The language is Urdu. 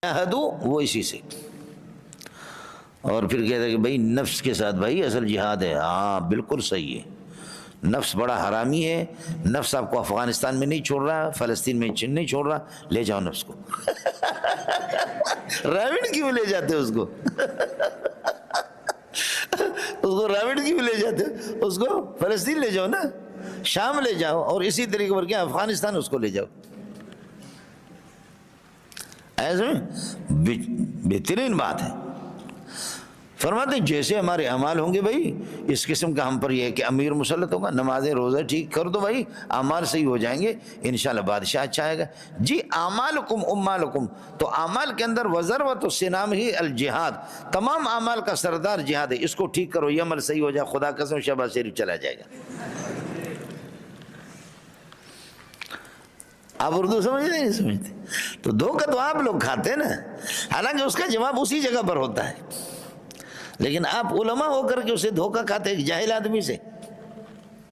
جاہدوا وہ اسی سے. اور پھر کہتے ہیں کہ بھائی نفس کے ساتھ بھائی اصل جہاد ہے. ہاں بالکل صحیح ہے. نفس بڑا حرامی ہے. نفس آپ کو افغانستان میں نہیں چھوڑ رہا, فلسطین میں نہیں چھوڑ رہا. لے جاؤ نفس کو. راوڑ کیوں لے جاتے اس کو؟ اس کو راوڑ کیوں لے جاتے؟ اس کو فلسطین لے جاؤ نا, شام لے جاؤ, اور اسی طریقے پر کیا افغانستان اس کو لے جاؤ. ایسے بہترین بات ہے. فرماتے ہیں جیسے ہمارے اعمال ہوں گے بھائی, اس قسم کا ہم پر یہ ہے کہ امیر مسلط ہوگا, نمازیں روزہ ٹھیک کر دو بھائی, اعمال صحیح ہو جائیں گے, انشاءاللہ بادشاہ اچھا آئے گا. جی اعمالکم امالکم, تو اعمال کے اندر وذروۃ السنام ہی الجہاد, تمام اعمال کا سردار جہاد ہے. اس کو ٹھیک کرو, یہ عمل صحیح ہو جائے, خدا قسم شہباز شریف چلا جائے گا. آپ اردو سمجھتے نہیں سمجھتے؟ تو دھوکہ تو آپ لوگ کھاتے ہیں نا, حالانکہ اس کا جواب اسی جگہ پر ہوتا ہے. لیکن آپ علماء ہو کر کے اسے دھوکہ کھاتے ہیں جاہل آدمی سے.